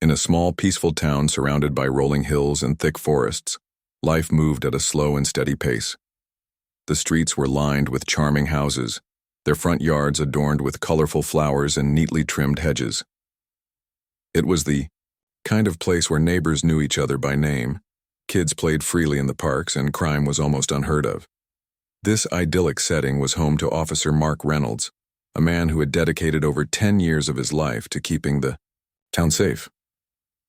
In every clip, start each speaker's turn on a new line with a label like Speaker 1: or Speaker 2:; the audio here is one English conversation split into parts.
Speaker 1: In a small, peaceful town surrounded by rolling hills and thick forests, life moved at a slow and steady pace. The streets were lined with charming houses, their front yards adorned with colorful flowers and neatly trimmed hedges. It was the kind of place where neighbors knew each other by name, kids played freely in the parks, and crime was almost unheard of. This idyllic setting was home to Officer Mark Reynolds, a man who had dedicated over 10 years of his life to keeping the town safe.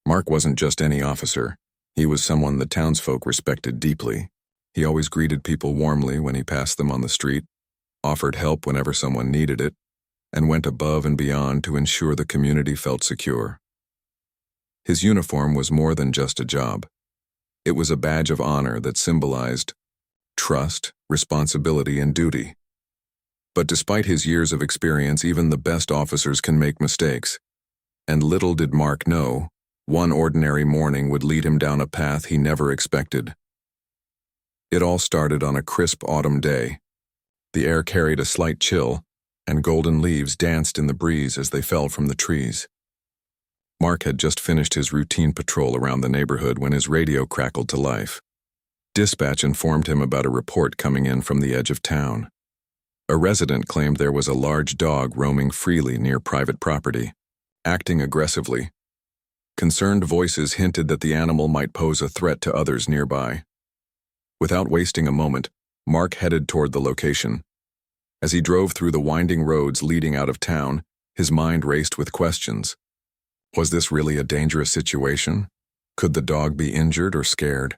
Speaker 1: Mark wasn't just any officer. He was someone the townsfolk respected deeply. He always greeted people warmly when he passed them on the street, offered help whenever someone needed it, and went above and beyond to ensure the community felt secure. His uniform was more than just a job. It was a badge of honor that symbolized trust, responsibility, and duty. But despite his years of experience, even the best officers can make mistakes. And little did Mark know, one ordinary morning would lead him down a path he never expected. It all started on a crisp autumn day. The air carried a slight chill, and golden leaves danced in the breeze as they fell from the trees. Mark had just finished his routine patrol around the neighborhood when his radio crackled to life. Dispatch informed him about a report coming in from the edge of town. A resident claimed there was a large dog roaming freely near private property, acting aggressively. Concerned voices hinted that the animal might pose a threat to others nearby. Without wasting a moment, Mark headed toward the location. As he drove through the winding roads leading out of town, his mind raced with questions. Was this really a dangerous situation? Could the dog be injured or scared?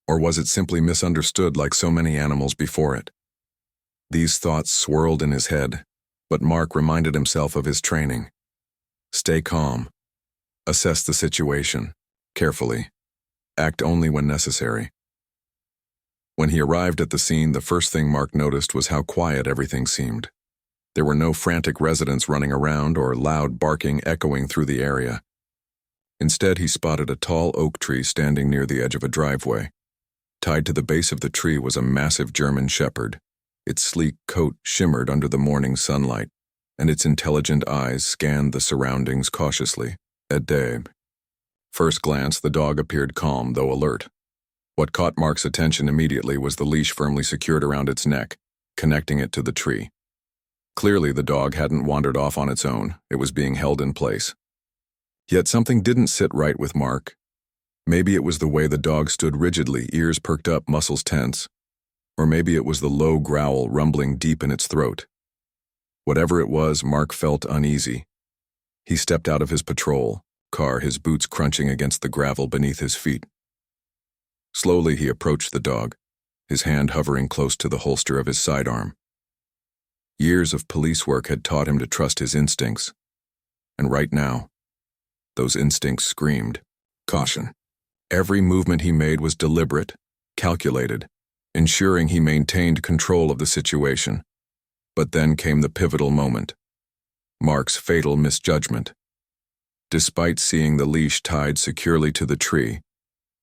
Speaker 1: Or was it simply misunderstood like so many animals before it? These thoughts swirled in his head, but Mark reminded himself of his training. Stay calm. Assess the situation, carefully. Act only when necessary. When he arrived at the scene, the first thing Mark noticed was how quiet everything seemed. There were no frantic residents running around or loud barking echoing through the area. Instead, he spotted a tall oak tree standing near the edge of a driveway. Tied to the base of the tree was a massive German shepherd. Its sleek coat shimmered under the morning sunlight, and its intelligent eyes scanned the surroundings cautiously. At Dave. First glance, the dog appeared calm, though alert. What caught Mark's attention immediately was the leash firmly secured around its neck, connecting it to the tree. Clearly, the dog hadn't wandered off on its own. It was being held in place. Yet something didn't sit right with Mark. Maybe it was the way the dog stood rigidly, ears perked up, muscles tense. Or maybe it was the low growl rumbling deep in its throat. Whatever it was, Mark felt uneasy. He stepped out of his patrol car, his boots crunching against the gravel beneath his feet. Slowly he approached the dog, his hand hovering close to the holster of his sidearm. Years of police work had taught him to trust his instincts. And right now, those instincts screamed caution. Every movement he made was deliberate, calculated, ensuring he maintained control of the situation. But then came the pivotal moment. Mark's fatal misjudgment. Despite seeing the leash tied securely to the tree,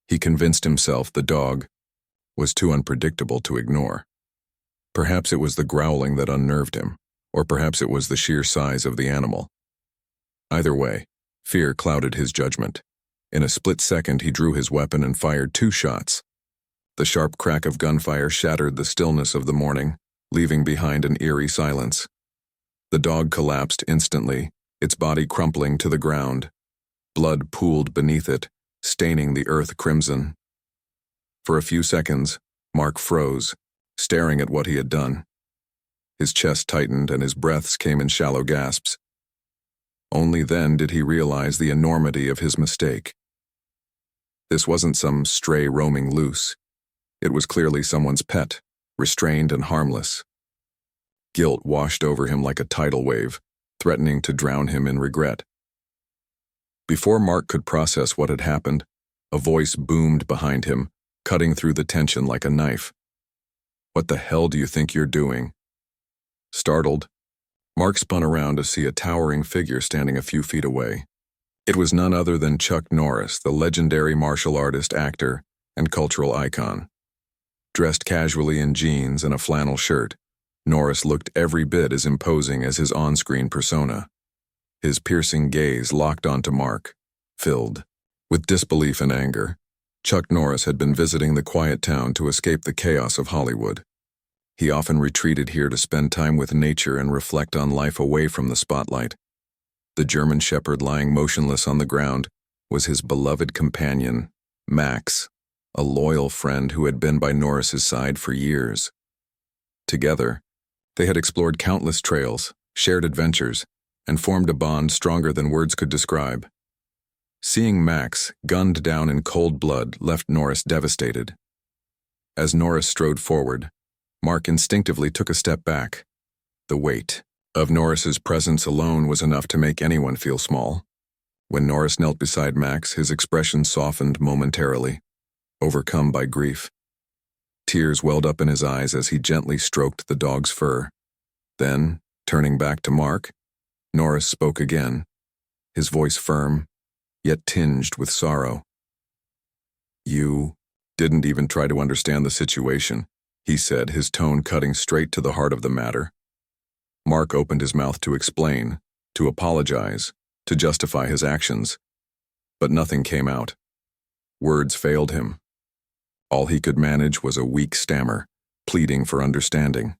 Speaker 1: he convinced himself the dog was too unpredictable to ignore. Perhaps it was the growling that unnerved him, or perhaps it was the sheer size of the animal. Either way, fear clouded his judgment. In a split second, he drew his weapon and fired 2 shots. The sharp crack of gunfire shattered the stillness of the morning, leaving behind an eerie silence. The dog collapsed instantly, its body crumpling to the ground. Blood pooled beneath it, staining the earth crimson. For a few seconds, Mark froze, staring at what he had done. His chest tightened and his breaths came in shallow gasps. Only then did he realize the enormity of his mistake. This wasn't some stray roaming loose. It was clearly someone's pet, restrained and harmless. Guilt washed over him like a tidal wave, threatening to drown him in regret. Before Mark could process what had happened, a voice boomed behind him, cutting through the tension like a knife. "What the hell do you think you're doing?" Startled, Mark spun around to see a towering figure standing a few feet away. It was none other than Chuck Norris, the legendary martial artist, actor, and cultural icon. Dressed casually in jeans and a flannel shirt, Norris looked every bit as imposing as his on-screen persona. His piercing gaze locked onto Mark, Filled with disbelief and anger, Chuck Norris had been visiting the quiet town to escape the chaos of Hollywood. He often retreated here to spend time with nature and reflect on life away from the spotlight. The German shepherd lying motionless on the ground was his beloved companion, Max, a loyal friend who had been by Norris's side for years. Together, they had explored countless trails, shared adventures, and formed a bond stronger than words could describe. Seeing Max gunned down in cold blood left Norris devastated. As Norris strode forward, Mark instinctively took a step back. The weight of Norris's presence alone was enough to make anyone feel small. When Norris knelt beside Max, his expression softened momentarily, overcome by grief. Tears welled up in his eyes as he gently stroked the dog's fur. Then, turning back to Mark, Norris spoke again, his voice firm, yet tinged with sorrow. "You didn't even try to understand the situation," he said, his tone cutting straight to the heart of the matter. Mark opened his mouth to explain, to apologize, to justify his actions, but nothing came out. Words failed him. All he could manage was a weak stammer, pleading for understanding.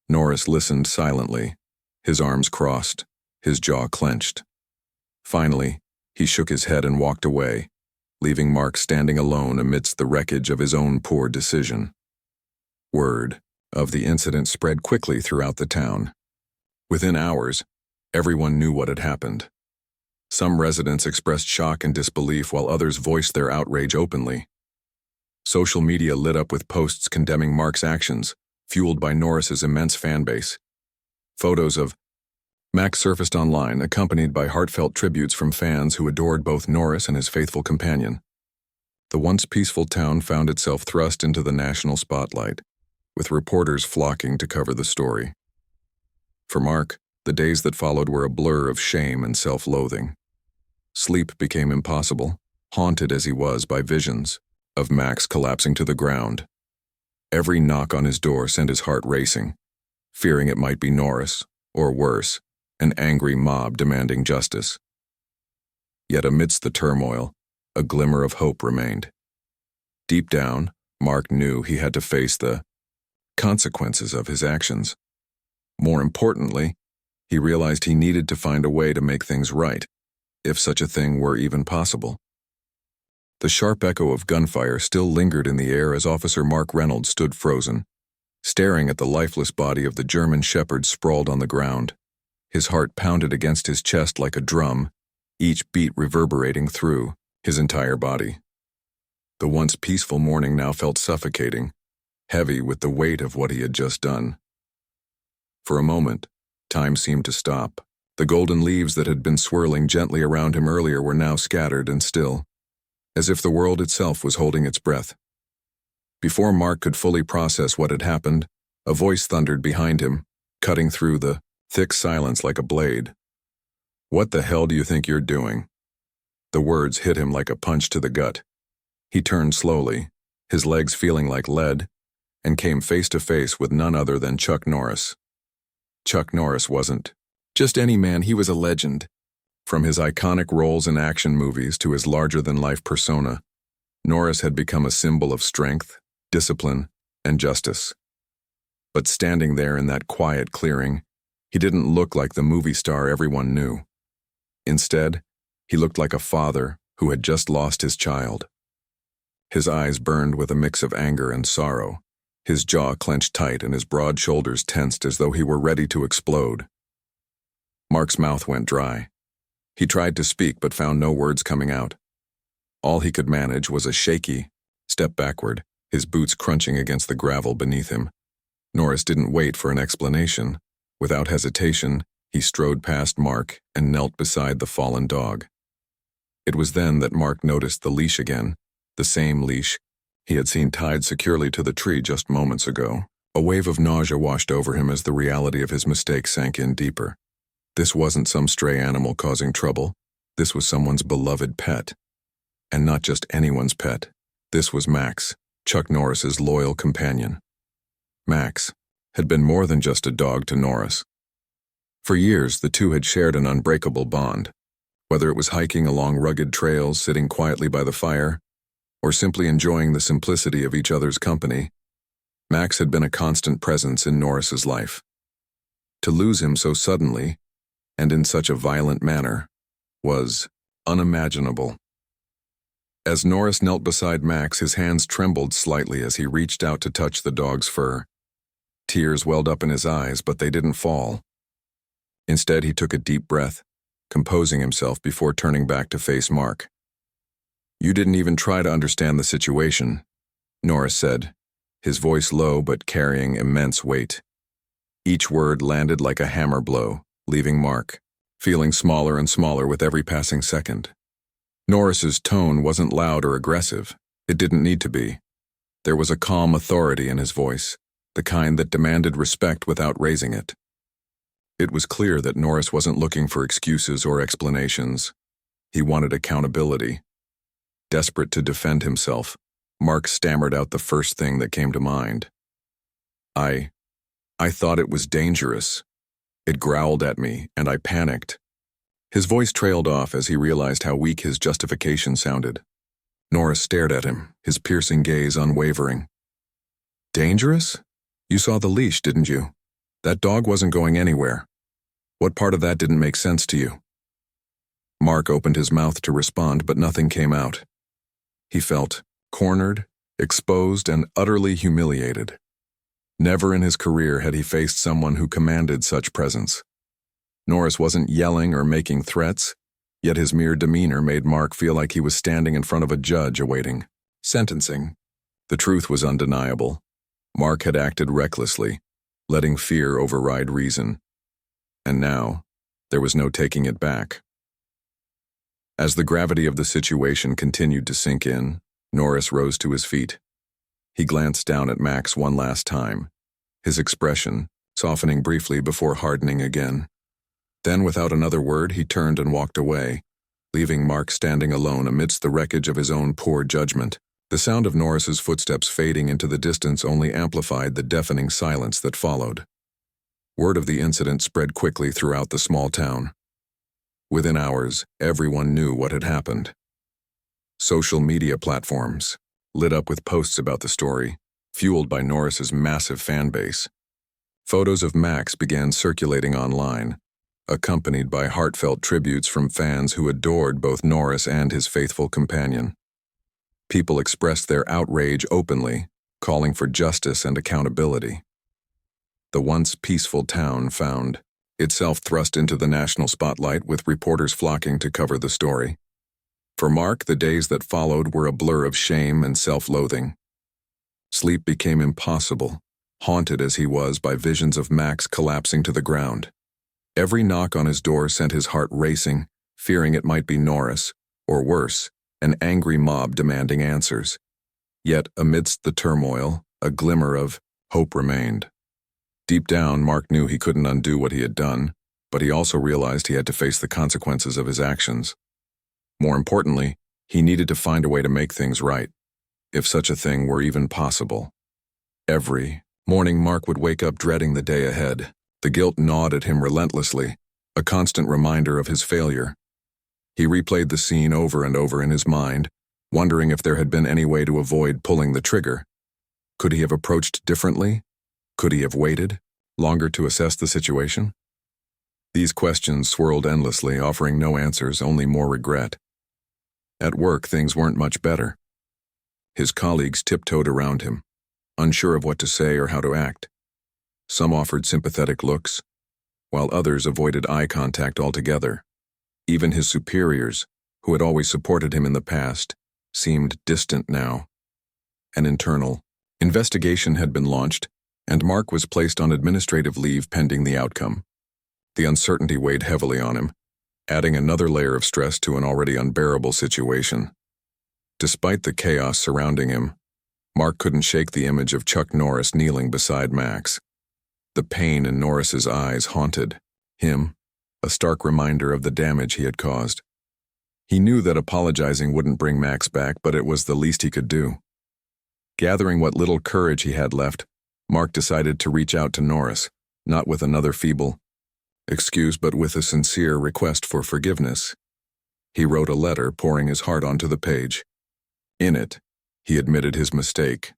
Speaker 1: Norris listened silently, his arms crossed, his jaw clenched. Finally, he shook his head and walked away, leaving Mark standing alone amidst the wreckage of his own poor decision. Word of the incident spread quickly throughout the town. Within hours, everyone knew what had happened. Some residents expressed shock and disbelief while others voiced their outrage openly. Social media lit up with posts condemning Mark's actions, fueled by Norris's immense fan base. Photos of Max surfaced online, accompanied by heartfelt tributes from fans who adored both Norris and his faithful companion. The once peaceful town found itself thrust into the national spotlight, with reporters flocking to cover the story. For Mark, the days that followed were a blur of shame and self-loathing. Sleep became impossible, haunted as he was by visions of Max collapsing to the ground. Every knock on his door sent his heart racing, fearing it might be Norris, or worse, an angry mob demanding justice. Yet amidst the turmoil, a glimmer of hope remained. Deep down, Mark knew he had to face the consequences of his actions. More importantly, he realized he needed to find a way to make things right, if such a thing were even possible. The sharp echo of gunfire still lingered in the air as Officer Mark Reynolds stood frozen, staring at the lifeless body of the German shepherd sprawled on the ground. His heart pounded against his chest like a drum, each beat reverberating through his entire body. The once peaceful morning now felt suffocating, heavy with the weight of what he had just done. For a moment, time seemed to stop. The golden leaves that had been swirling gently around him earlier were now scattered and still, as if the world itself was holding its breath. Before Mark could fully process what had happened, a voice thundered behind him, cutting through the thick silence like a blade. "What the hell do you think you're doing?" The words hit him like a punch to the gut. He turned slowly, his legs feeling like lead, and came face to face with none other than Chuck Norris. Chuck Norris wasn't just any man, he was a legend. From his iconic roles in action movies to his larger-than-life persona, Norris had become a symbol of strength, discipline, and justice. But standing there in that quiet clearing, he didn't look like the movie star everyone knew. Instead, he looked like a father who had just lost his child. His eyes burned with a mix of anger and sorrow, his jaw clenched tight and his broad shoulders tensed as though he were ready to explode. Mark's mouth went dry. He tried to speak but found no words coming out. All he could manage was a shaky step backward, his boots crunching against the gravel beneath him. Norris didn't wait for an explanation. Without hesitation, he strode past Mark and knelt beside the fallen dog. It was then that Mark noticed the leash again, the same leash he had seen tied securely to the tree just moments ago. A wave of nausea washed over him as the reality of his mistake sank in deeper. This wasn't some stray animal causing trouble. This was someone's beloved pet. And not just anyone's pet. This was Max, Chuck Norris's loyal companion. Max had been more than just a dog to Norris. For years, the two had shared an unbreakable bond. Whether it was hiking along rugged trails, sitting quietly by the fire, or simply enjoying the simplicity of each other's company, Max had been a constant presence in Norris's life. To lose him so suddenly, and in such a violent manner, was unimaginable. As Norris knelt beside Max, his hands trembled slightly as he reached out to touch the dog's fur. Tears welled up in his eyes, but they didn't fall. Instead, he took a deep breath, composing himself before turning back to face Mark. "You didn't even try to understand the situation," Norris said, his voice low but carrying immense weight. Each word landed like a hammer blow, leaving Mark feeling smaller and smaller with every passing second. Norris's tone wasn't loud or aggressive. It didn't need to be. There was a calm authority in his voice, the kind that demanded respect without raising it. It was clear that Norris wasn't looking for excuses or explanations. He wanted accountability. Desperate to defend himself, Mark stammered out the first thing that came to mind. I thought it was dangerous. It growled at me, and I panicked." His voice trailed off as he realized how weak his justification sounded. Norris stared at him, his piercing gaze unwavering. "Dangerous? You saw the leash, didn't you? That dog wasn't going anywhere. What part of that didn't make sense to you?" Mark opened his mouth to respond, but nothing came out. He felt cornered, exposed, and utterly humiliated. Never in his career had he faced someone who commanded such presence. Norris wasn't yelling or making threats, yet his mere demeanor made Mark feel like he was standing in front of a judge awaiting sentencing. The truth was undeniable. Mark had acted recklessly, letting fear override reason. And now, there was no taking it back. As the gravity of the situation continued to sink in, Norris rose to his feet. He glanced down at Max one last time, his expression softening briefly before hardening again. Then, without another word, he turned and walked away, leaving Mark standing alone amidst the wreckage of his own poor judgment. The sound of Norris's footsteps fading into the distance only amplified the deafening silence that followed. Word of the incident spread quickly throughout the small town. Within hours, everyone knew what had happened. Social media platforms lit up with posts about the story, fueled by Norris's massive fan base. Photos of Max began circulating online, accompanied by heartfelt tributes from fans who adored both Norris and his faithful companion. People expressed their outrage openly, calling for justice and accountability. The once peaceful town found itself thrust into the national spotlight, with reporters flocking to cover the story. For Mark, the days that followed were a blur of shame and self-loathing. Sleep became impossible, haunted as he was by visions of Max collapsing to the ground. Every knock on his door sent his heart racing, fearing it might be Norris, or worse, an angry mob demanding answers. Yet, amidst the turmoil, a glimmer of hope remained. Deep down, Mark knew he couldn't undo what he had done, but he also realized he had to face the consequences of his actions. More importantly, he needed to find a way to make things right, if such a thing were even possible. Every morning, Mark would wake up dreading the day ahead. The guilt gnawed at him relentlessly, a constant reminder of his failure. He replayed the scene over and over in his mind, wondering if there had been any way to avoid pulling the trigger. Could he have approached differently? Could he have waited longer to assess the situation? These questions swirled endlessly, offering no answers, only more regret. At work, things weren't much better. His colleagues tiptoed around him, unsure of what to say or how to act. Some offered sympathetic looks, while others avoided eye contact altogether. Even his superiors, who had always supported him in the past, seemed distant now. An internal investigation had been launched, and Mark was placed on administrative leave pending the outcome. The uncertainty weighed heavily on him, adding another layer of stress to an already unbearable situation. Despite the chaos surrounding him, Mark couldn't shake the image of Chuck Norris kneeling beside Max. The pain in Norris's eyes haunted him, a stark reminder of the damage he had caused. He knew that apologizing wouldn't bring Max back, but it was the least he could do. Gathering what little courage he had left, Mark decided to reach out to Norris, not with another feeble excuse, but with a sincere request for forgiveness. He wrote a letter, pouring his heart onto the page. In it, he admitted his mistake,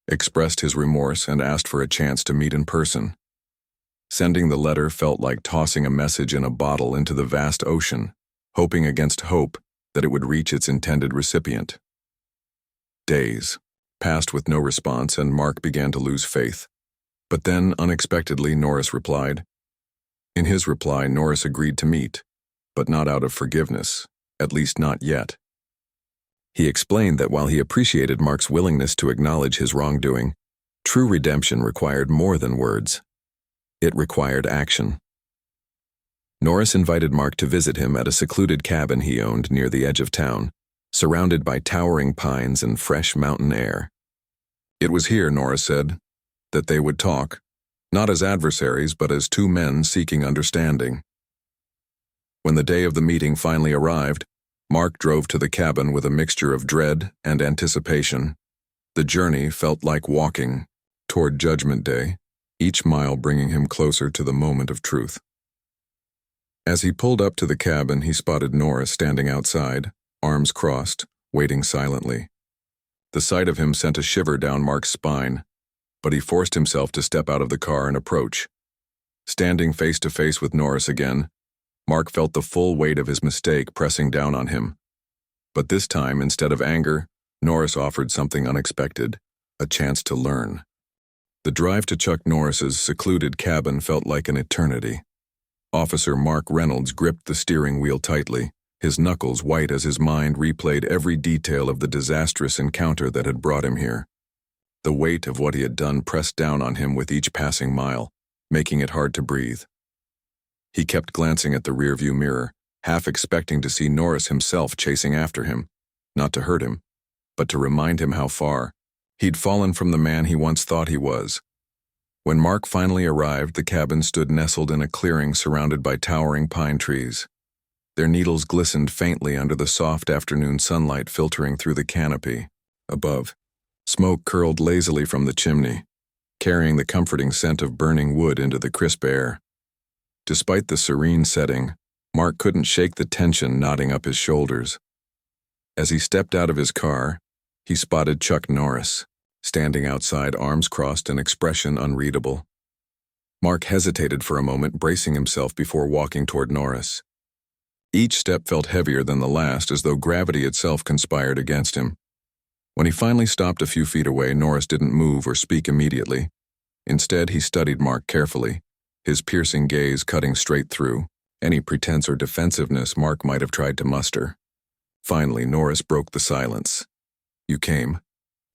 Speaker 1: expressed his remorse, and asked for a chance to meet in person. Sending the letter felt like tossing a message in a bottle into the vast ocean, hoping against hope that it would reach its intended recipient. Days passed with no response, and Mark began to lose faith. But then, unexpectedly, Norris replied. In his reply, Norris agreed to meet, but not out of forgiveness, at least not yet. He explained that while he appreciated Mark's willingness to acknowledge his wrongdoing, true redemption required more than words. It required action. Norris invited Mark to visit him at a secluded cabin he owned near the edge of town, surrounded by towering pines and fresh mountain air. It was here, Norris said, that they would talk, not as adversaries but as two men seeking understanding. When the day of the meeting finally arrived, Mark drove to the cabin with a mixture of dread and anticipation. The journey felt like walking toward Judgment Day, each mile bringing him closer to the moment of truth. As he pulled up to the cabin, he spotted Norris standing outside, arms crossed, waiting silently. The sight of him sent a shiver down Mark's spine, but he forced himself to step out of the car and approach. Standing face to face with Norris again, Mark felt the full weight of his mistake pressing down on him. But this time, instead of anger, Norris offered something unexpected, a chance to learn. The drive to Chuck Norris's secluded cabin felt like an eternity. Officer Mark Reynolds gripped the steering wheel tightly, his knuckles white as his mind replayed every detail of the disastrous encounter that had brought him here. The weight of what he had done pressed down on him with each passing mile, making it hard to breathe. He kept glancing at the rearview mirror, half expecting to see Norris himself chasing after him, not to hurt him, but to remind him how far he'd fallen from the man he once thought he was. When Mark finally arrived, the cabin stood nestled in a clearing surrounded by towering pine trees. Their needles glistened faintly under the soft afternoon sunlight filtering through the canopy. Above, smoke curled lazily from the chimney, carrying the comforting scent of burning wood into the crisp air. Despite the serene setting, Mark couldn't shake the tension knotting up his shoulders. As he stepped out of his car, he spotted Chuck Norris, standing outside, arms crossed, an expression unreadable. Mark hesitated for a moment, bracing himself before walking toward Norris. Each step felt heavier than the last, as though gravity itself conspired against him. When he finally stopped a few feet away, Norris didn't move or speak immediately. Instead, he studied Mark carefully, his piercing gaze cutting straight through any pretense or defensiveness Mark might have tried to muster. Finally, Norris broke the silence. "You came,"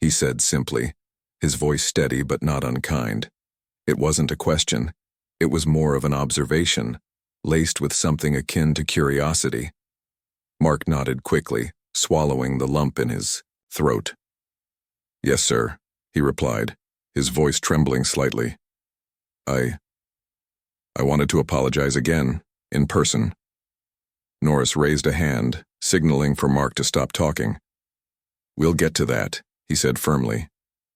Speaker 1: he said simply, his voice steady but not unkind. It wasn't a question. It was more of an observation, laced with something akin to curiosity. Mark nodded quickly, swallowing the lump in his throat. "Yes, sir," he replied, his voice trembling slightly. I wanted to apologize again, in person." Norris raised a hand, signaling for Mark to stop talking. "We'll get to that," he said firmly.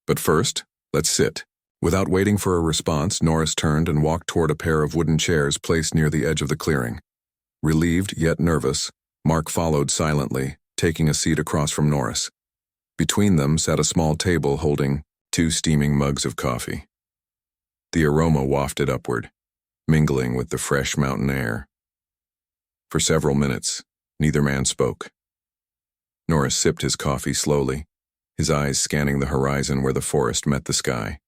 Speaker 1: "But first, let's sit." Without waiting for a response, Norris turned and walked toward a pair of wooden chairs placed near the edge of the clearing. Relieved yet nervous, Mark followed silently, taking a seat across from Norris. Between them sat a small table holding 2 steaming mugs of coffee. The aroma wafted upward, mingling with the fresh mountain air. For several minutes, neither man spoke. Norris sipped his coffee slowly, his eyes scanning the horizon where the forest met the sky.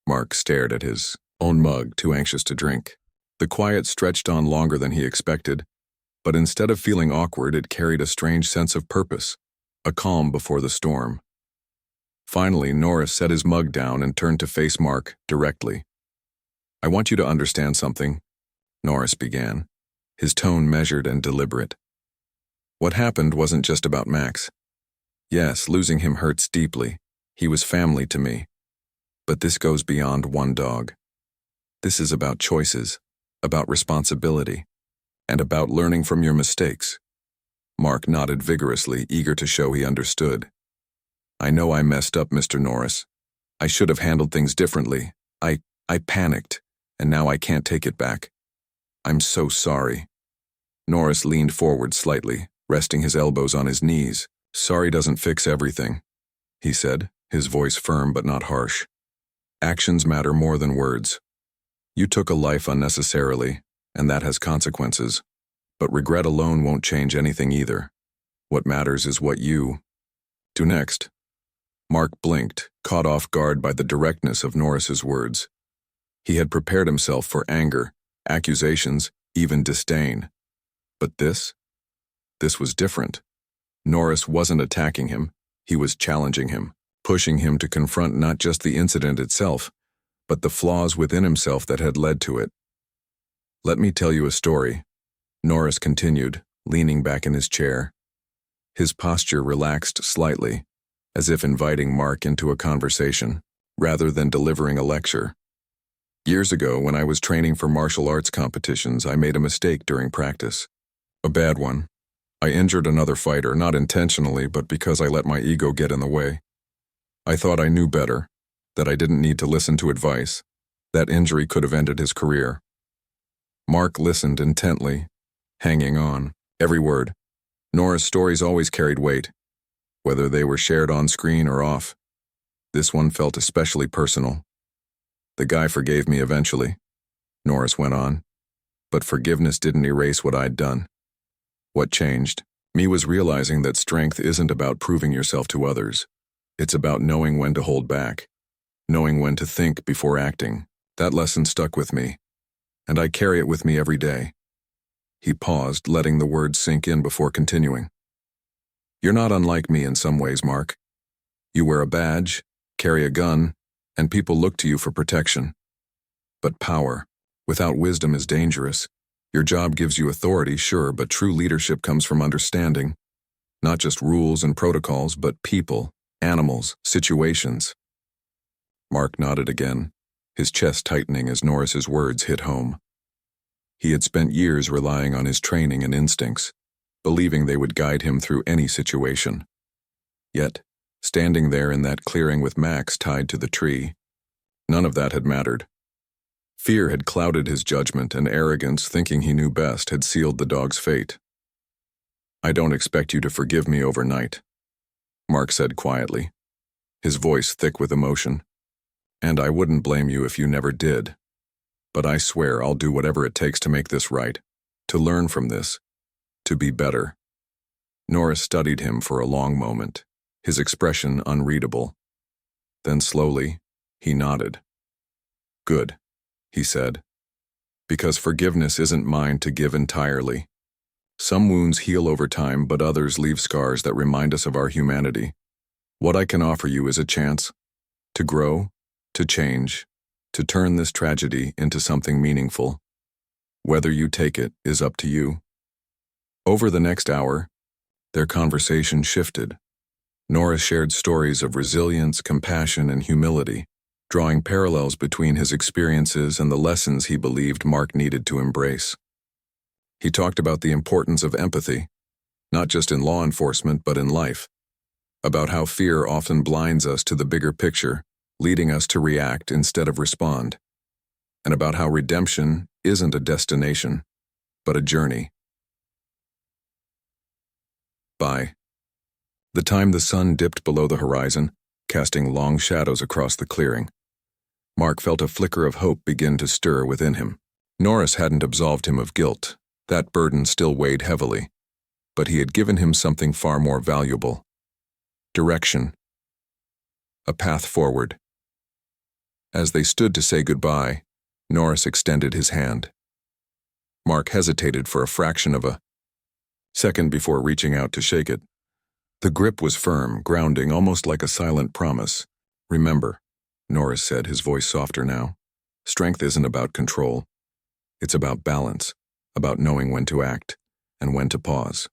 Speaker 1: Mark stared at his own mug, too anxious to drink. The quiet stretched on longer than he expected, but instead of feeling awkward, it carried a strange sense of purpose, a calm before the storm. Finally, Norris set his mug down and turned to face Mark directly. "I want you to understand something," Norris began, his tone measured and deliberate. "What happened wasn't just about Max. Yes, losing him hurts deeply. He was family to me. But this goes beyond one dog. This is about choices, about responsibility, and about learning from your mistakes." Mark nodded vigorously, eager to show he understood. "I know I messed up, Mr. Norris. I should have handled things differently. I panicked, and now I can't take it back. I'm so sorry." Norris leaned forward slightly, resting his elbows on his knees. "Sorry doesn't fix everything," he said, his voice firm but not harsh. "Actions matter more than words. You took a life unnecessarily, and that has consequences. But regret alone won't change anything either. What matters is what you do next." Mark blinked, caught off guard by the directness of Norris's words. He had prepared himself for anger, accusations, even disdain. But this was different. Norris wasn't attacking him, he was challenging him, pushing him to confront not just the incident itself, but the flaws within himself that had led to it. "Let me tell you a story," Norris continued, leaning back in his chair. His posture relaxed slightly, as if inviting Mark into a conversation, rather than delivering a lecture. "Years ago, when I was training for martial arts competitions, I made a mistake during practice. A bad one. I injured another fighter, not intentionally, but because I let my ego get in the way. I thought I knew better, that I didn't need to listen to advice. That injury could have ended his career." Mark listened intently, hanging on, every word. Norris' stories always carried weight, whether they were shared on screen or off. This one felt especially personal. "The guy forgave me eventually," Norris went on, "but forgiveness didn't erase what I'd done. What changed me was realizing that strength isn't about proving yourself to others. It's about knowing when to hold back, knowing when to think before acting. That lesson stuck with me, and I carry it with me every day." He paused, letting the words sink in before continuing. "You're not unlike me in some ways, Mark. You wear a badge, carry a gun, and people look to you for protection. But power, without wisdom, is dangerous. Your job gives you authority, sure, but true leadership comes from understanding. Not just rules and protocols, but people, animals, situations." Mark nodded again, his chest tightening as Norris's words hit home. He had spent years relying on his training and instincts, believing they would guide him through any situation. Yet, standing there in that clearing with Max tied to the tree, none of that had mattered. Fear had clouded his judgment, and arrogance, thinking he knew best, had sealed the dog's fate. "I don't expect you to forgive me overnight," Mark said quietly, his voice thick with emotion. "And I wouldn't blame you if you never did. But I swear I'll do whatever it takes to make this right, to learn from this, to be better." Norris studied him for a long moment, his expression unreadable. Then slowly, he nodded. "Good," he said. "Because forgiveness isn't mine to give entirely. Some wounds heal over time, but others leave scars that remind us of our humanity. What I can offer you is a chance to grow, to change, to turn this tragedy into something meaningful. Whether you take it is up to you." Over the next hour, their conversation shifted. Norris shared stories of resilience, compassion, and humility, drawing parallels between his experiences and the lessons he believed Mark needed to embrace. He talked about the importance of empathy, not just in law enforcement but in life, about how fear often blinds us to the bigger picture, leading us to react instead of respond, and about how redemption isn't a destination, but a journey. By the time the sun dipped below the horizon, casting long shadows across the clearing, Mark felt a flicker of hope begin to stir within him. Norris hadn't absolved him of guilt. That burden still weighed heavily, but he had given him something far more valuable: direction, a path forward. As they stood to say goodbye, Norris extended his hand. Mark hesitated for a fraction of a second before reaching out to shake it. The grip was firm, grounding, almost like a silent promise. "Remember," Norris said, his voice softer now, "strength isn't about control. It's about balance, about knowing when to act and when to pause."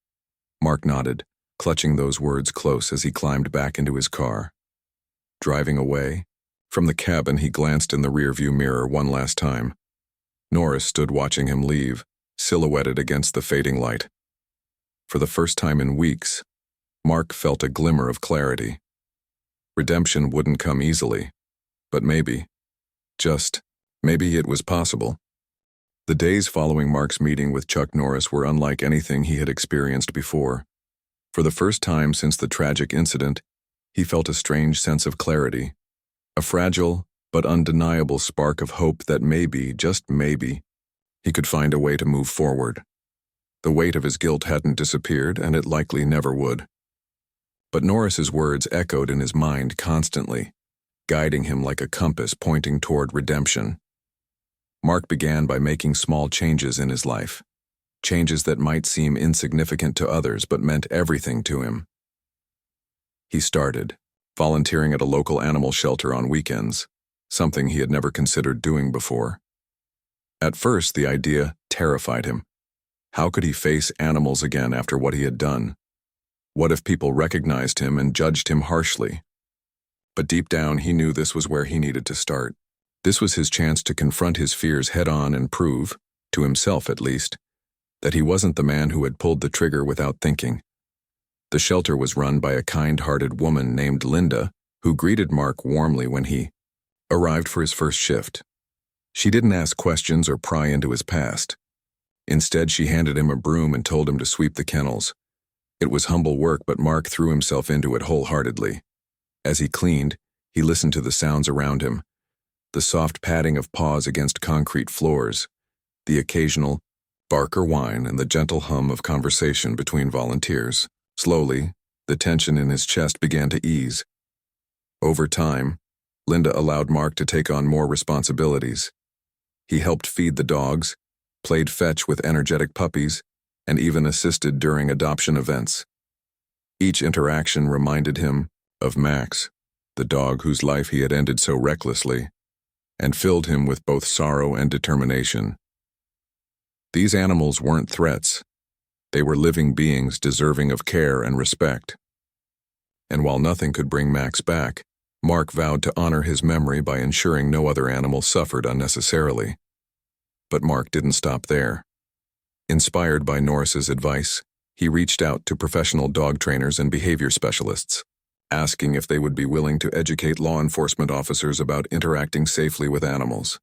Speaker 1: Mark nodded, clutching those words close as he climbed back into his car. Driving away, from the cabin he glanced in the rearview mirror one last time. Norris stood watching him leave, silhouetted against the fading light. For the first time in weeks, Mark felt a glimmer of clarity. Redemption wouldn't come easily, but maybe, just maybe, it was possible. The days following Mark's meeting with Chuck Norris were unlike anything he had experienced before. For the first time since the tragic incident, he felt a strange sense of clarity, a fragile but undeniable spark of hope that maybe, just maybe, he could find a way to move forward. The weight of his guilt hadn't disappeared, and it likely never would. But Norris's words echoed in his mind constantly, guiding him like a compass pointing toward redemption. Mark began by making small changes in his life, changes that might seem insignificant to others but meant everything to him. He started volunteering at a local animal shelter on weekends, something he had never considered doing before. At first, the idea terrified him. How could he face animals again after what he had done? What if people recognized him and judged him harshly? But deep down, he knew this was where he needed to start. This was his chance to confront his fears head-on and prove, to himself at least, that he wasn't the man who had pulled the trigger without thinking. The shelter was run by a kind-hearted woman named Linda, who greeted Mark warmly when he arrived for his first shift. She didn't ask questions or pry into his past. Instead, she handed him a broom and told him to sweep the kennels. It was humble work, but Mark threw himself into it wholeheartedly. As he cleaned, he listened to the sounds around him, the soft padding of paws against concrete floors, the occasional bark or whine, and the gentle hum of conversation between volunteers. Slowly, the tension in his chest began to ease. Over time, Linda allowed Mark to take on more responsibilities. He helped feed the dogs, played fetch with energetic puppies, and even assisted during adoption events. Each interaction reminded him of Max, the dog whose life he had ended so recklessly, and filled him with both sorrow and determination. These animals weren't threats. They were living beings deserving of care and respect. And while nothing could bring Max back, Mark vowed to honor his memory by ensuring no other animal suffered unnecessarily. But Mark didn't stop there. Inspired by Norris's advice, he reached out to professional dog trainers and behavior specialists, asking if they would be willing to educate law enforcement officers about interacting safely with animals.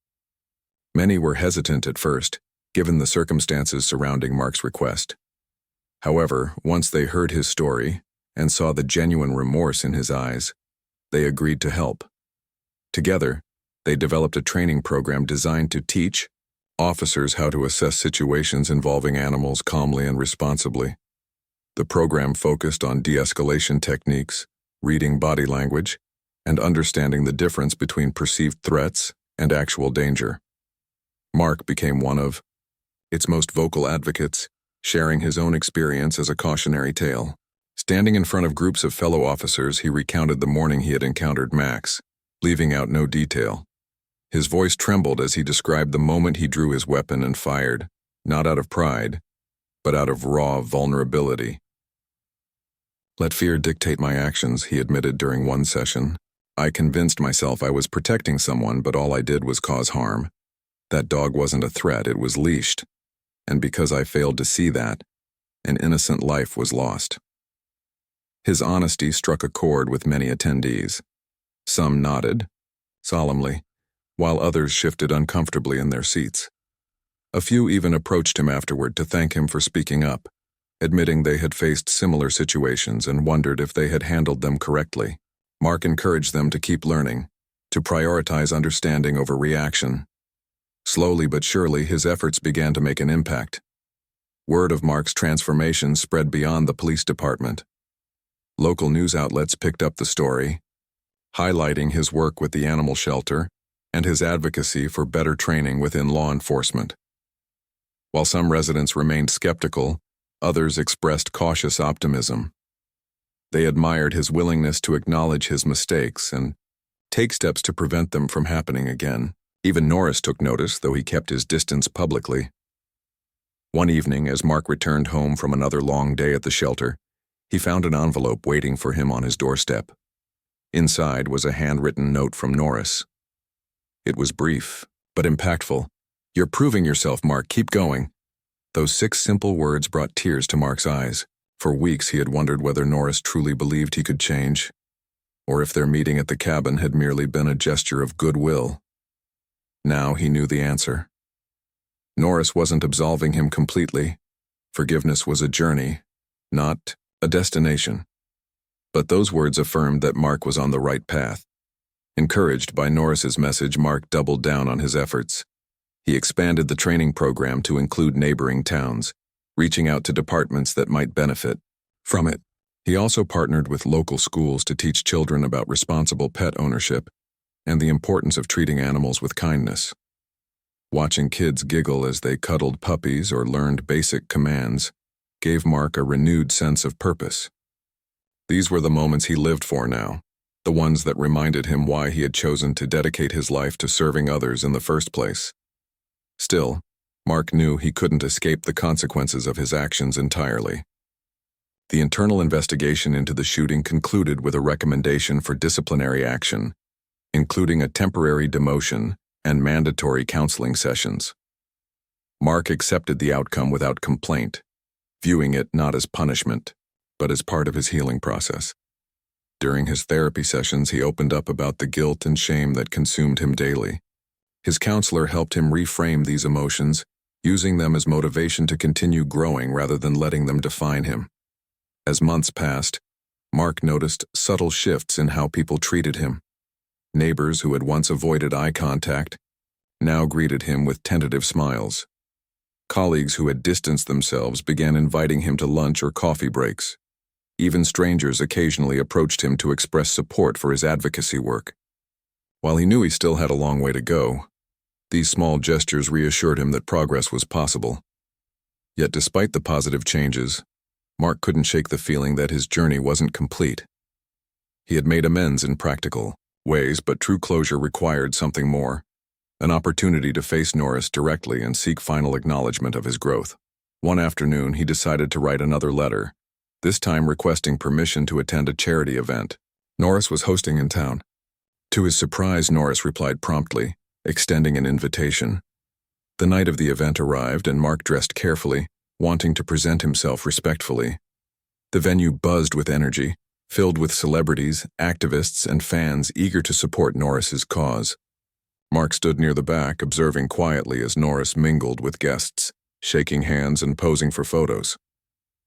Speaker 1: Many were hesitant at first, given the circumstances surrounding Mark's request. However, once they heard his story and saw the genuine remorse in his eyes, they agreed to help. Together, they developed a training program designed to teach officers how to assess situations involving animals calmly and responsibly. The program focused on de-escalation techniques, reading body language, and understanding the difference between perceived threats and actual danger. Mark became one of its most vocal advocates, sharing his own experience as a cautionary tale. Standing in front of groups of fellow officers, he recounted the morning he had encountered Max, leaving out no detail. His voice trembled as he described the moment he drew his weapon and fired, not out of pride, but out of raw vulnerability. "Let fear dictate my actions," he admitted during one session. "I convinced myself I was protecting someone, but all I did was cause harm. That dog wasn't a threat, it was leashed. And because I failed to see that, an innocent life was lost." His honesty struck a chord with many attendees. Some nodded, solemnly, while others shifted uncomfortably in their seats. A few even approached him afterward to thank him for speaking up, admitting they had faced similar situations and wondered if they had handled them correctly. Mark encouraged them to keep learning, to prioritize understanding over reaction. Slowly but surely, his efforts began to make an impact. Word of Mark's transformation spread beyond the police department. Local news outlets picked up the story, highlighting his work with the animal shelter and his advocacy for better training within law enforcement. While some residents remained skeptical, others expressed cautious optimism. They admired his willingness to acknowledge his mistakes and take steps to prevent them from happening again. Even Norris took notice, though he kept his distance publicly. One evening, as Mark returned home from another long day at the shelter, he found an envelope waiting for him on his doorstep. Inside was a handwritten note from Norris. It was brief, but impactful. "You're proving yourself, Mark. Keep going." Those 6 simple words brought tears to Mark's eyes. For weeks he had wondered whether Norris truly believed he could change, or if their meeting at the cabin had merely been a gesture of goodwill. Now he knew the answer. Norris wasn't absolving him completely. Forgiveness was a journey, not a destination. But those words affirmed that Mark was on the right path. Encouraged by Norris's message, Mark doubled down on his efforts. He expanded the training program to include neighboring towns, reaching out to departments that might benefit from it. He also partnered with local schools to teach children about responsible pet ownership and the importance of treating animals with kindness. Watching kids giggle as they cuddled puppies or learned basic commands gave Mark a renewed sense of purpose. These were the moments he lived for now, the ones that reminded him why he had chosen to dedicate his life to serving others in the first place. Still, Mark knew he couldn't escape the consequences of his actions entirely. The internal investigation into the shooting concluded with a recommendation for disciplinary action, including a temporary demotion and mandatory counseling sessions. Mark accepted the outcome without complaint, viewing it not as punishment, but as part of his healing process. During his therapy sessions, he opened up about the guilt and shame that consumed him daily. His counselor helped him reframe these emotions, using them as motivation to continue growing rather than letting them define him. As months passed, Mark noticed subtle shifts in how people treated him. Neighbors who had once avoided eye contact now greeted him with tentative smiles. Colleagues who had distanced themselves began inviting him to lunch or coffee breaks. Even strangers occasionally approached him to express support for his advocacy work. While he knew he still had a long way to go, these small gestures reassured him that progress was possible. Yet despite the positive changes, Mark couldn't shake the feeling that his journey wasn't complete. He had made amends in practical ways, but true closure required something more, an opportunity to face Norris directly and seek final acknowledgement of his growth. One afternoon, he decided to write another letter, this time requesting permission to attend a charity event Norris was hosting in town. To his surprise, Norris replied promptly, extending an invitation. The night of the event arrived, and Mark dressed carefully, wanting to present himself respectfully. The venue buzzed with energy, filled with celebrities, activists, and fans eager to support Norris's cause. Mark stood near the back, observing quietly as Norris mingled with guests, shaking hands and posing for photos.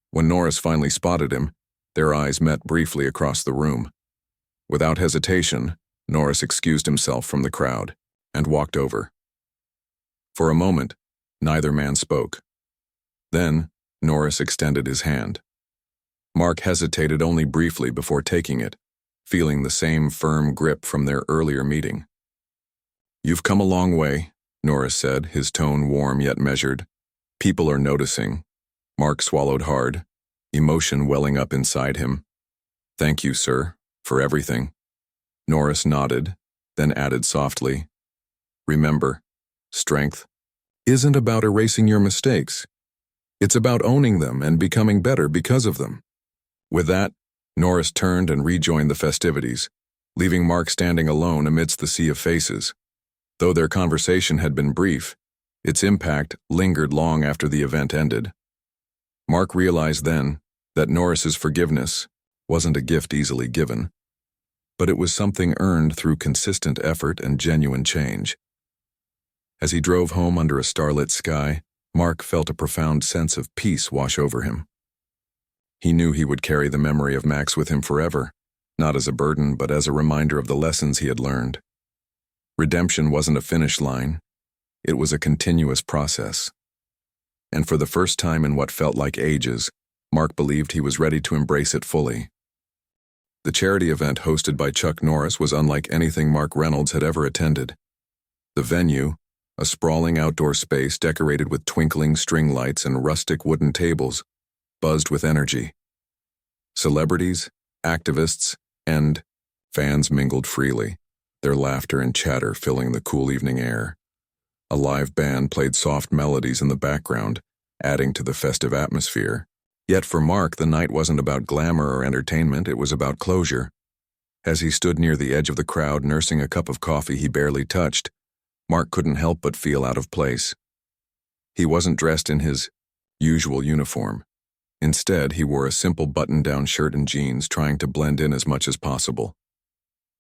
Speaker 1: When Norris finally spotted him, their eyes met briefly across the room. Without hesitation, Norris excused himself from the crowd and walked over. For a moment, neither man spoke. Then, Norris extended his hand. Mark hesitated only briefly before taking it, feeling the same firm grip from their earlier meeting. "You've come a long way," Norris said, his tone warm yet measured. "People are noticing." Mark swallowed hard, emotion welling up inside him. "Thank you, sir, for everything." Norris nodded, then added softly, "Remember, strength isn't about erasing your mistakes. It's about owning them and becoming better because of them." With that, Norris turned and rejoined the festivities, leaving Mark standing alone amidst the sea of faces. Though their conversation had been brief, its impact lingered long after the event ended. Mark realized then that Norris's forgiveness wasn't a gift easily given, but it was something earned through consistent effort and genuine change. As he drove home under a starlit sky, Mark felt a profound sense of peace wash over him. He knew he would carry the memory of Max with him forever, not as a burden, but as a reminder of the lessons he had learned. Redemption wasn't a finish line, it was a continuous process. And for the first time in what felt like ages, Mark believed he was ready to embrace it fully. The charity event hosted by Chuck Norris was unlike anything Mark Reynolds had ever attended. The venue, a sprawling outdoor space decorated with twinkling string lights and rustic wooden tables, buzzed with energy. Celebrities, activists, and fans mingled freely, their laughter and chatter filling the cool evening air. A live band played soft melodies in the background, adding to the festive atmosphere. Yet for Mark, the night wasn't about glamour or entertainment, it was about closure. As he stood near the edge of the crowd nursing a cup of coffee he barely touched, Mark couldn't help but feel out of place. He wasn't dressed in his usual uniform. Instead, he wore a simple button-down shirt and jeans, trying to blend in as much as possible.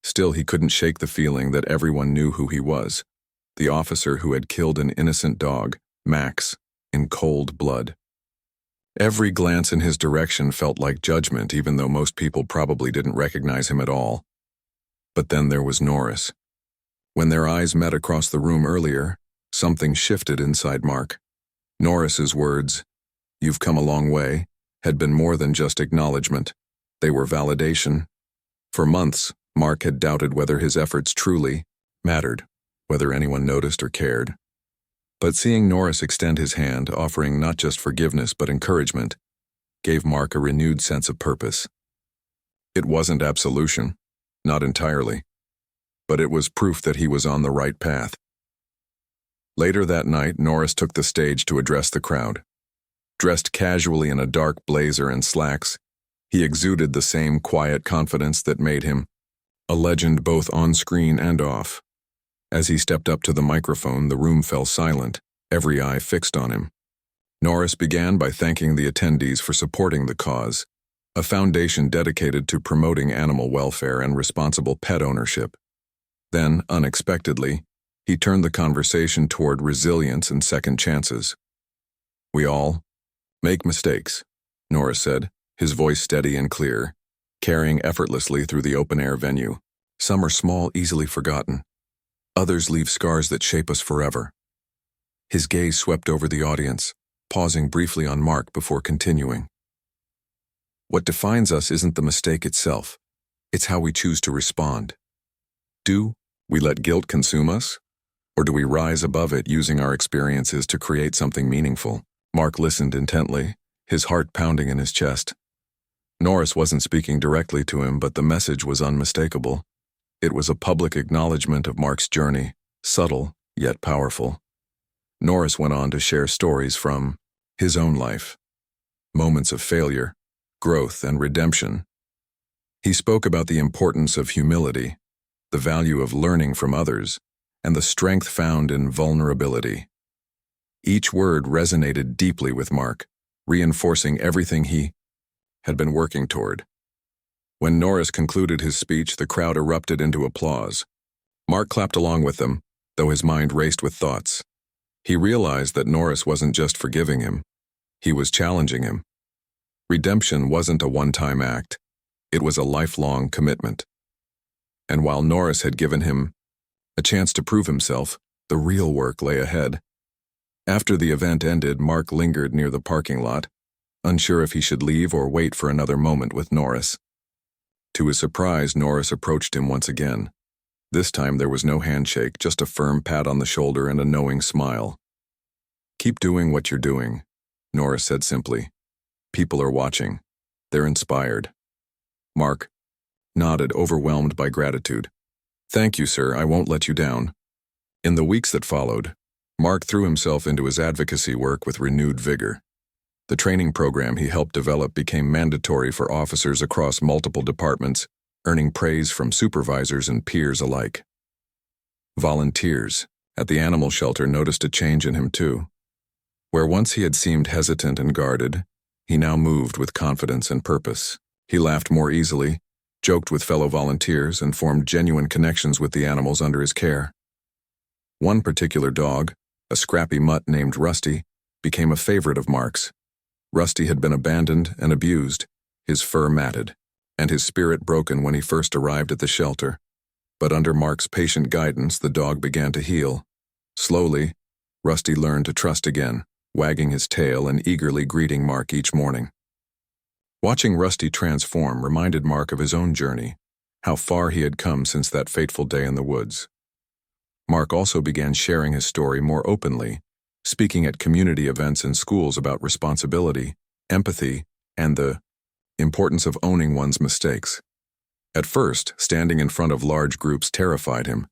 Speaker 1: Still, he couldn't shake the feeling that everyone knew who he was, the officer who had killed an innocent dog, Max, in cold blood. Every glance in his direction felt like judgment, even though most people probably didn't recognize him at all. But then there was Norris. When their eyes met across the room earlier, something shifted inside Mark. Norris's words, "You've come a long way," had been more than just acknowledgement. They were validation. For months, Mark had doubted whether his efforts truly mattered, whether anyone noticed or cared. But seeing Norris extend his hand, offering not just forgiveness but encouragement, gave Mark a renewed sense of purpose. It wasn't absolution, not entirely, but it was proof that he was on the right path. Later that night, Norris took the stage to address the crowd. Dressed casually in a dark blazer and slacks, he exuded the same quiet confidence that made him a legend both on screen and off. As he stepped up to the microphone, the room fell silent, every eye fixed on him. Norris began by thanking the attendees for supporting the cause, a foundation dedicated to promoting animal welfare and responsible pet ownership. Then, unexpectedly, he turned the conversation toward resilience and second chances. "We all make mistakes," Norris said, his voice steady and clear, carrying effortlessly through the open-air venue. "Some are small, easily forgotten. Others leave scars that shape us forever." His gaze swept over the audience, pausing briefly on Mark before continuing. "What defines us isn't the mistake itself, it's how we choose to respond. Do we let guilt consume us, or do we rise above it using our experiences to create something meaningful?" Mark listened intently, his heart pounding in his chest. Norris wasn't speaking directly to him, but the message was unmistakable. It was a public acknowledgement of Mark's journey, subtle yet powerful. Norris went on to share stories from his own life, moments of failure, growth, and redemption. He spoke about the importance of humility, the value of learning from others, and the strength found in vulnerability. Each word resonated deeply with Mark, reinforcing everything he had been working toward. When Norris concluded his speech, the crowd erupted into applause. Mark clapped along with them, though his mind raced with thoughts. He realized that Norris wasn't just forgiving him, he was challenging him. Redemption wasn't a one-time act, it was a lifelong commitment. And while Norris had given him a chance to prove himself, the real work lay ahead. After the event ended, Mark lingered near the parking lot, unsure if he should leave or wait for another moment with Norris. To his surprise, Norris approached him once again. This time there was no handshake, just a firm pat on the shoulder and a knowing smile. "Keep doing what you're doing," Norris said simply. "People are watching. They're inspired." Mark nodded, overwhelmed by gratitude. "Thank you, sir. I won't let you down." In the weeks that followed, Mark threw himself into his advocacy work with renewed vigor. The training program he helped develop became mandatory for officers across multiple departments, earning praise from supervisors and peers alike. Volunteers at the animal shelter noticed a change in him too. Where once he had seemed hesitant and guarded, he now moved with confidence and purpose. He laughed more easily, joked with fellow volunteers, and formed genuine connections with the animals under his care. One particular dog, a scrappy mutt named Rusty, became a favorite of Mark's. Rusty had been abandoned and abused, his fur matted, and his spirit broken when he first arrived at the shelter. But under Mark's patient guidance, the dog began to heal. Slowly, Rusty learned to trust again, wagging his tail and eagerly greeting Mark each morning. Watching Rusty transform reminded Mark of his own journey, how far he had come since that fateful day in the woods. Mark also began sharing his story more openly, speaking at community events and schools about responsibility, empathy, and the importance of owning one's mistakes. At first, standing in front of large groups terrified him.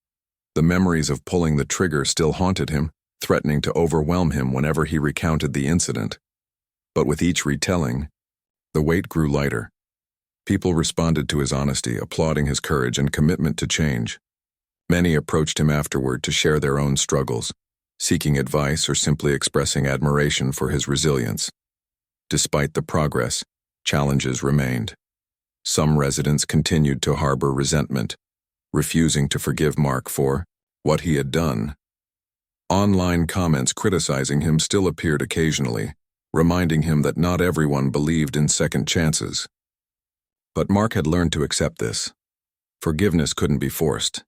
Speaker 1: The memories of pulling the trigger still haunted him, threatening to overwhelm him whenever he recounted the incident. But with each retelling, the weight grew lighter. People responded to his honesty, applauding his courage and commitment to change. Many approached him afterward to share their own struggles, seeking advice or simply expressing admiration for his resilience. Despite the progress, challenges remained. Some residents continued to harbor resentment, refusing to forgive Mark for what he had done. Online comments criticizing him still appeared occasionally, reminding him that not everyone believed in second chances. But Mark had learned to accept this. Forgiveness couldn't be forced.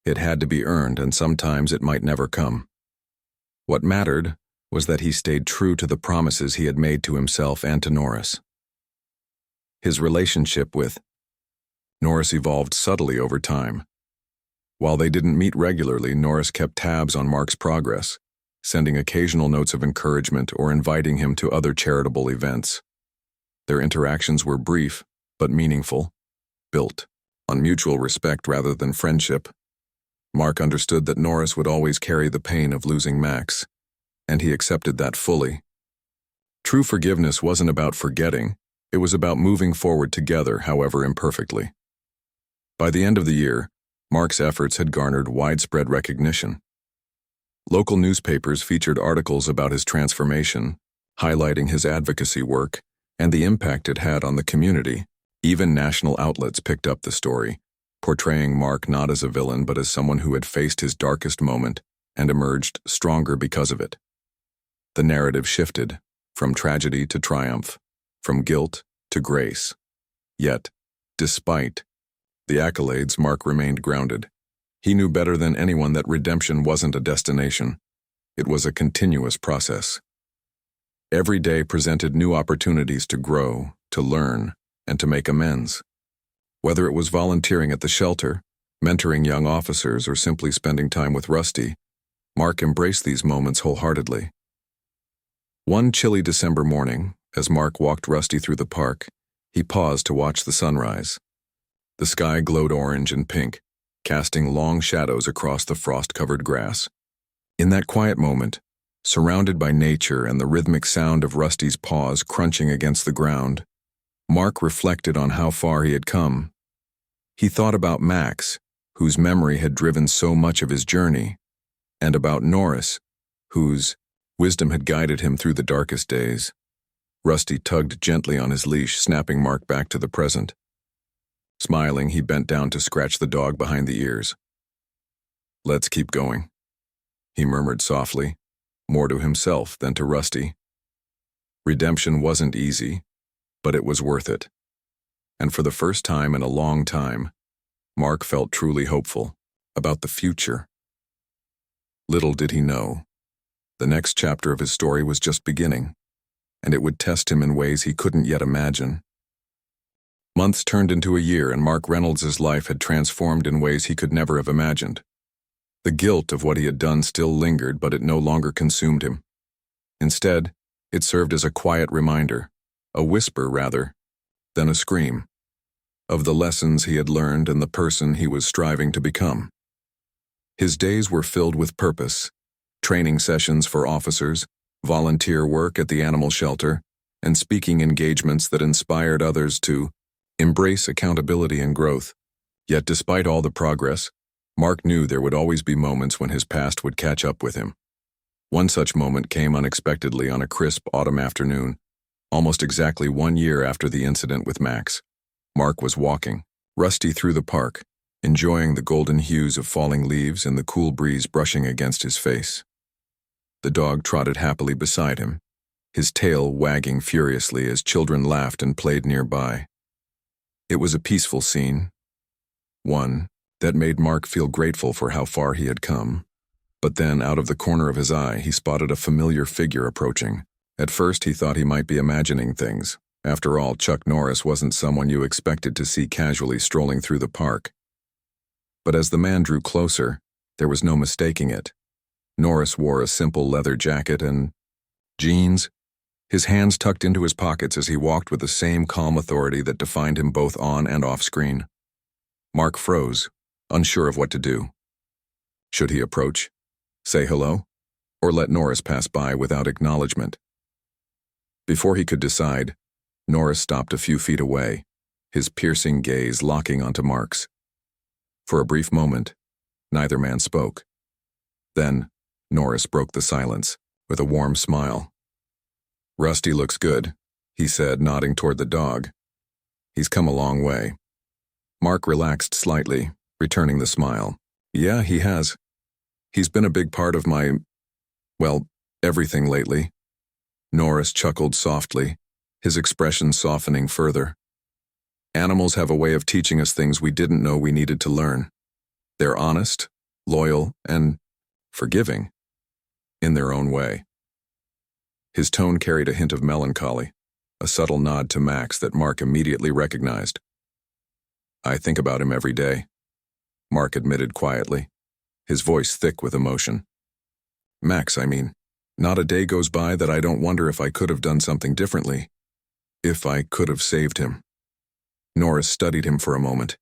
Speaker 1: It had to be earned, and sometimes it might never come. What mattered was that he stayed true to the promises he had made to himself and to Norris. His relationship with Norris evolved subtly over time. While they didn't meet regularly, Norris kept tabs on Mark's progress, sending occasional notes of encouragement or inviting him to other charitable events. Their interactions were brief but meaningful, built on mutual respect rather than friendship. Mark understood that Norris would always carry the pain of losing Max, and he accepted that fully. True forgiveness wasn't about forgetting, it was about moving forward together, however imperfectly. By the end of the year, Mark's efforts had garnered widespread recognition. Local newspapers featured articles about his transformation, highlighting his advocacy work and the impact it had on the community. Even national outlets picked up the story, portraying Mark not as a villain but as someone who had faced his darkest moment and emerged stronger because of it. The narrative shifted, from tragedy to triumph, from guilt to grace. Yet, despite the accolades, Mark remained grounded. He knew better than anyone that redemption wasn't a destination. It was a continuous process. Every day presented new opportunities to grow, to learn, and to make amends. Whether it was volunteering at the shelter, mentoring young officers, or simply spending time with Rusty, Mark embraced these moments wholeheartedly. One chilly December morning, as Mark walked Rusty through the park, he paused to watch the sunrise. The sky glowed orange and pink, casting long shadows across the frost-covered grass. In that quiet moment, surrounded by nature and the rhythmic sound of Rusty's paws crunching against the ground, Mark reflected on how far he had come. He thought about Max, whose memory had driven so much of his journey, and about Norris, whose wisdom had guided him through the darkest days. Rusty tugged gently on his leash, snapping Mark back to the present. Smiling, he bent down to scratch the dog behind the ears. "Let's keep going," he murmured softly, more to himself than to Rusty. Redemption wasn't easy, but it was worth it. And for the first time in a long time, Mark felt truly hopeful about the future. Little did he know, the next chapter of his story was just beginning, and it would test him in ways he couldn't yet imagine. Months turned into a year, and Mark Reynolds' life had transformed in ways he could never have imagined. The guilt of what he had done still lingered, but it no longer consumed him. Instead, it served as a quiet reminder, a whisper rather than a scream, of the lessons he had learned and the person he was striving to become. His days were filled with purpose, training sessions for officers, volunteer work at the animal shelter, and speaking engagements that inspired others to embrace accountability and growth. Yet despite all the progress, Mark knew there would always be moments when his past would catch up with him. One such moment came unexpectedly on a crisp autumn afternoon, almost exactly 1 year after the incident with Max. Mark was walking, Rusty, through the park, enjoying the golden hues of falling leaves and the cool breeze brushing against his face. The dog trotted happily beside him, his tail wagging furiously as children laughed and played nearby. It was a peaceful scene, one that made Mark feel grateful for how far he had come. But then, out of the corner of his eye, he spotted a familiar figure approaching. At first, he thought he might be imagining things. After all, Chuck Norris wasn't someone you expected to see casually strolling through the park. But as the man drew closer, there was no mistaking it. Norris wore a simple leather jacket and jeans, his hands tucked into his pockets as he walked with the same calm authority that defined him both on and off screen. Mark froze, unsure of what to do. Should he approach, say hello, or let Norris pass by without acknowledgement? Before he could decide, Norris stopped a few feet away, his piercing gaze locking onto Mark's. For a brief moment, neither man spoke. Then, Norris broke the silence with a warm smile. "Rusty looks good," he said, nodding toward the dog. "He's come a long way." Mark relaxed slightly, returning the smile. "Yeah, he has. He's been a big part of my Well, everything lately. Norris chuckled softly, his expression softening further. Animals have a way of teaching us things we didn't know we needed to learn. They're honest, loyal, and forgiving, in their own way. His tone carried a hint of melancholy, a subtle nod to Max that Mark immediately recognized. I think about him every day, Mark admitted quietly, his voice thick with emotion. Max, I mean. Not a day goes by that I don't wonder if I could have done something differently. If I could have saved him. Norris studied him for a moment,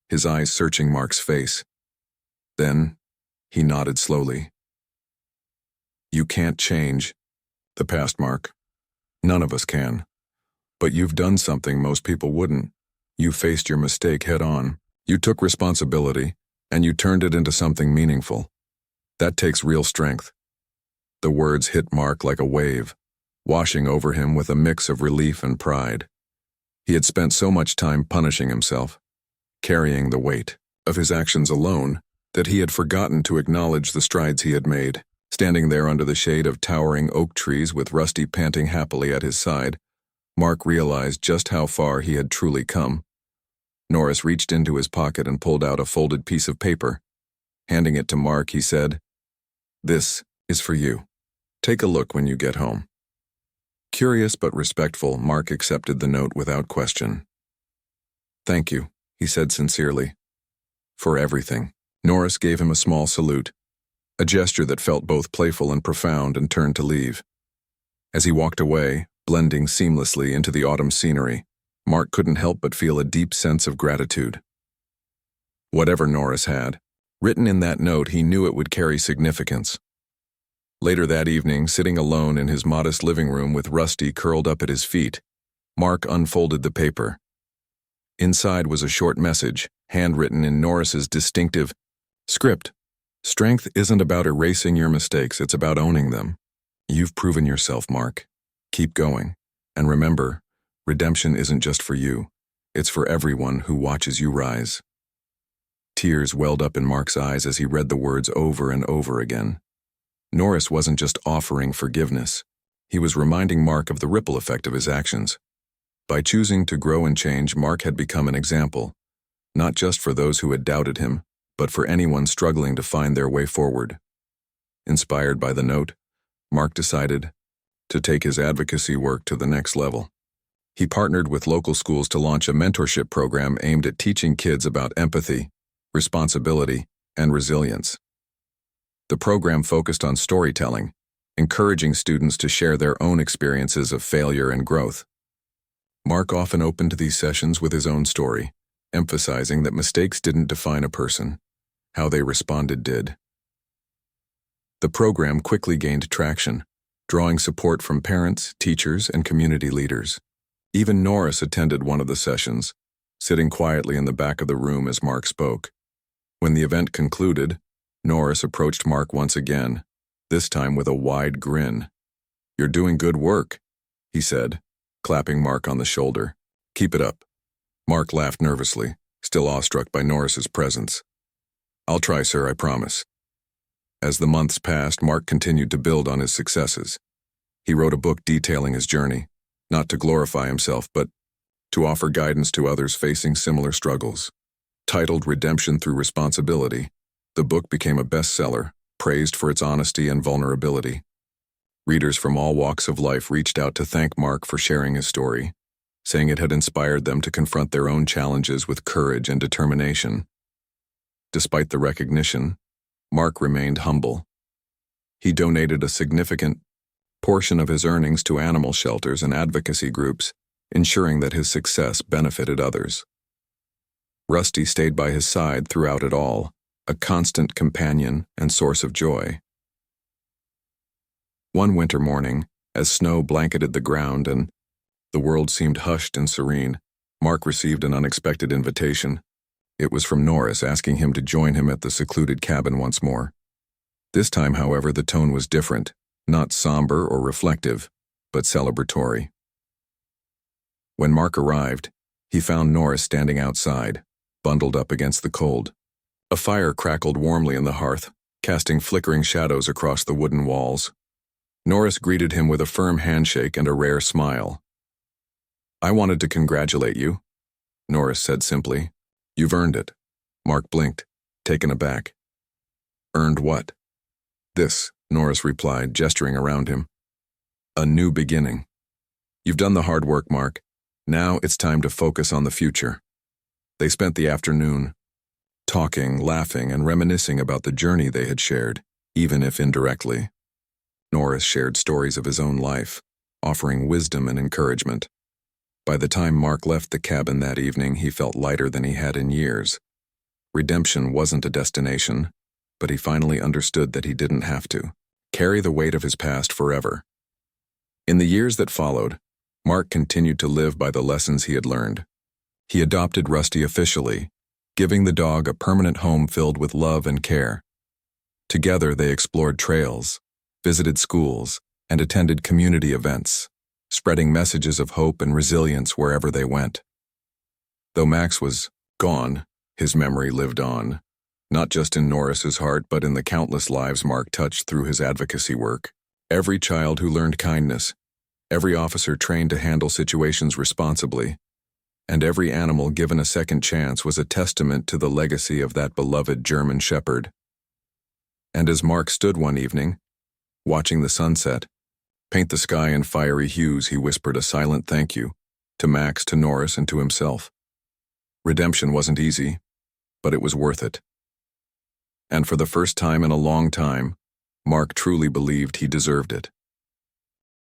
Speaker 1: his eyes searching Mark's face. Then, he nodded slowly. You can't change the past, Mark. None of us can. But you've done something most people wouldn't. You faced your mistake head on. You took responsibility, and you turned it into something meaningful. That takes real strength. The words hit Mark like a wave, washing over him with a mix of relief and pride. He had spent so much time punishing himself, carrying the weight of his actions alone, that he had forgotten to acknowledge the strides he had made. Standing there under the shade of towering oak trees with Rusty panting happily at his side, Mark realized just how far he had truly come. Norris reached into his pocket and pulled out a folded piece of paper. Handing it to Mark, he said, "This is for you. Take a look when you get home." Curious but respectful, Mark accepted the note without question. "Thank you," he said sincerely. "For everything." Norris gave him a small salute, a gesture that felt both playful and profound, and turned to leave. As he walked away, blending seamlessly into the autumn scenery, Mark couldn't help but feel a deep sense of gratitude. Whatever Norris had written in that note, he knew it would carry significance. Later that evening, sitting alone in his modest living room with Rusty curled up at his feet, Mark unfolded the paper. Inside was a short message, handwritten in Norris's distinctive script. "Strength isn't about erasing your mistakes, it's about owning them. You've proven yourself, Mark. Keep going. And remember, redemption isn't just for you, it's for everyone who watches you rise." Tears welled up in Mark's eyes as he read the words over and over again. Norris wasn't just offering forgiveness. He was reminding Mark of the ripple effect of his actions. By choosing to grow and change, Mark had become an example, not just for those who had doubted him, but for anyone struggling to find their way forward. Inspired by the note, Mark decided to take his advocacy work to the next level. He partnered with local schools to launch a mentorship program aimed at teaching kids about empathy, responsibility, and resilience. The program focused on storytelling, encouraging students to share their own experiences of failure and growth. Mark often opened these sessions with his own story, emphasizing that mistakes didn't define a person. How they responded did. The program quickly gained traction, drawing support from parents, teachers, and community leaders. Even Norris attended one of the sessions, sitting quietly in the back of the room as Mark spoke. When the event concluded, Norris approached Mark once again, this time with a wide grin. "You're doing good work," he said, clapping Mark on the shoulder. "Keep it up." Mark laughed nervously, still awestruck by Norris's presence. "I'll try, sir, I promise." As the months passed, Mark continued to build on his successes. He wrote a book detailing his journey, not to glorify himself, but to offer guidance to others facing similar struggles. Titled Redemption Through Responsibility, the book became a bestseller, praised for its honesty and vulnerability. Readers from all walks of life reached out to thank Mark for sharing his story, saying it had inspired them to confront their own challenges with courage and determination. Despite the recognition, Mark remained humble. He donated a significant portion of his earnings to animal shelters and advocacy groups, ensuring that his success benefited others. Rusty stayed by his side throughout it all, a constant companion and source of joy. One winter morning, as snow blanketed the ground and the world seemed hushed and serene, Mark received an unexpected invitation. It was from Norris, asking him to join him at the secluded cabin once more. This time, however, the tone was different, not somber or reflective, but celebratory. When Mark arrived, he found Norris standing outside, bundled up against the cold. A fire crackled warmly in the hearth, casting flickering shadows across the wooden walls. Norris greeted him with a firm handshake and a rare smile. "I wanted to congratulate you," Norris said simply. "You've earned it." Mark blinked, taken aback. "Earned what?" "This," Norris replied, gesturing around him. "A new beginning. You've done the hard work, Mark. Now it's time to focus on the future." They spent the afternoon talking, laughing, and reminiscing about the journey they had shared, even if indirectly. Norris shared stories of his own life, offering wisdom and encouragement. By the time Mark left the cabin that evening, he felt lighter than he had in years. Redemption wasn't a destination, but he finally understood that he didn't have to carry the weight of his past forever. In the years that followed, Mark continued to live by the lessons he had learned. He adopted Rusty officially, giving the dog a permanent home filled with love and care. Together they explored trails, visited schools, and attended community events, spreading messages of hope and resilience wherever they went. Though Max was gone, his memory lived on, not just in Norris's heart but in the countless lives Mark touched through his advocacy work. Every child who learned kindness, every officer trained to handle situations responsibly, and every animal given a second chance was a testament to the legacy of that beloved German shepherd. And as Mark stood one evening, watching the sunset paint the sky in fiery hues, he whispered a silent thank you to Max, to Norris, and to himself. Redemption wasn't easy, but it was worth it. And for the first time in a long time, Mark truly believed he deserved it.